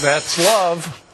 That's love.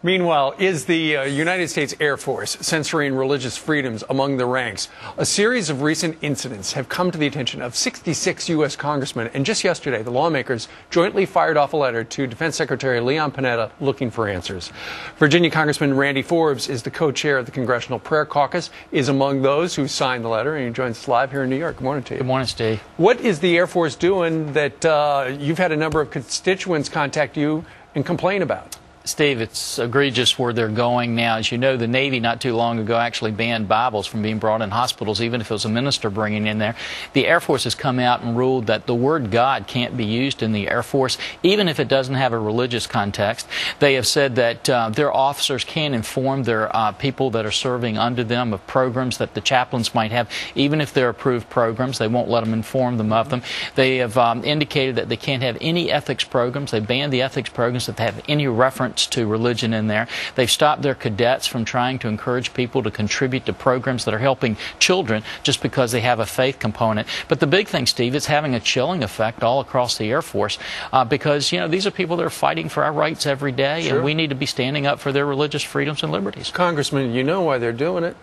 Meanwhile, is the United States Air Force censoring religious freedoms among the ranks? A series of recent incidents have come to the attention of 66 U.S. congressmen, and just yesterday, the lawmakers jointly fired off a letter to Defense Secretary Leon Panetta looking for answers. Virginia Congressman Randy Forbes is the co-chair of the Congressional Prayer Caucus, is among those who signed the letter, and he joins us live here in New York. Good morning to you. Good morning, Steve. What is the Air Force doing that you've had a number of constituents contact you and complain about? Steve, it's egregious where they're going now. As you know, the Navy not too long ago actually banned Bibles from being brought in hospitals, even if it was a minister bringing in there. The Air Force has come out and ruled that the word God can't be used in the Air Force, even if it doesn't have a religious context. They have said that their officers can inform their people that are serving under them of programs that the chaplains might have, even if they're approved programs. They won't let them inform them of them. They have indicated that they can't have any ethics programs. They banned the ethics programs that have any reference to religion in there. They've stopped their cadets from trying to encourage people to contribute to programs that are helping children just because they have a faith component. But the big thing, Steve, it's having a chilling effect all across the Air Force because, you know, these are people that are fighting for our rights every day, and we need to be standing up for their religious freedoms and liberties. Congressman, you know why they're doing it.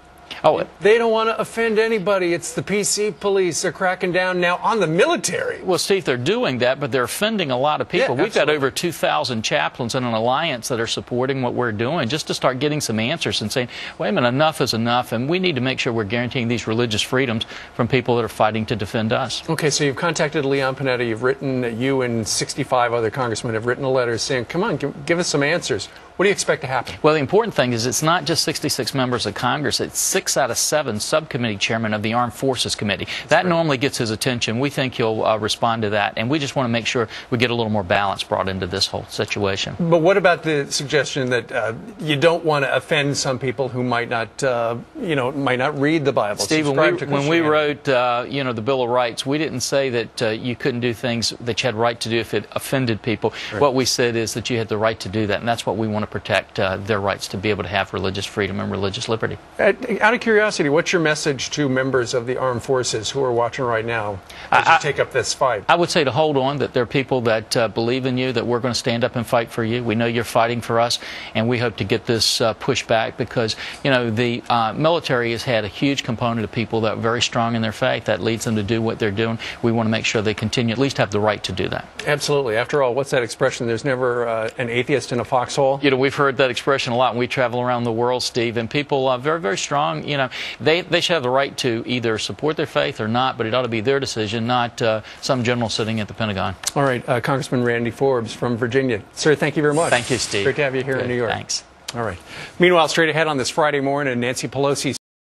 Oh, they don't want to offend anybody. It's the PC police. They're cracking down now on the military. Well, Steve, they're doing that, but they're offending a lot of people. Yeah, we've got over 2,000 chaplains in an alliance that are supporting what we're doing just to start getting some answers and saying, wait a minute, enough is enough, and we need to make sure we're guaranteeing these religious freedoms from people that are fighting to defend us. Okay, so you've contacted Leon Panetta. You've written, you and 65 other congressmen have written a letter saying, come on, give us some answers. What do you expect to happen? Well, the important thing is it's not just 66 members of Congress. It's 6 out of 7 subcommittee chairmen of the Armed Forces Committee. That normally gets his attention. We think he'll respond to that, and we just want to make sure we get a little more balance brought into this whole situation. But what about the suggestion that you don't want to offend some people who might not, might not read the Bible? Steve, when we wrote, the Bill of Rights, we didn't say that you couldn't do things that you had right to do if it offended people. Right. What we said is that you had the right to do that, and that's what we want to protect their rights to be able to have religious freedom and religious liberty. Out of curiosity, what's your message to members of the armed forces who are watching right now as you take up this fight? I would say to hold on, that there are people that believe in you, that we're going to stand up and fight for you. We know you're fighting for us, and we hope to get this pushed back because, you know, the military has had a huge component of people that are very strong in their faith. That leads them to do what they're doing. We want to make sure they continue, at least have the right to do that. Absolutely. After all, what's that expression? There's never an atheist in a foxhole? You know, we've heard that expression a lot when we travel around the world, Steve, and people are very, very strong. You know, they should have the right to either support their faith or not, but it ought to be their decision, not some general sitting at the Pentagon. All right, Congressman Randy Forbes from Virginia. Sir, thank you very much. Thank you, Steve. Great to have you here in New York. Thanks. All right. Meanwhile, straight ahead on this Friday morning, Nancy Pelosi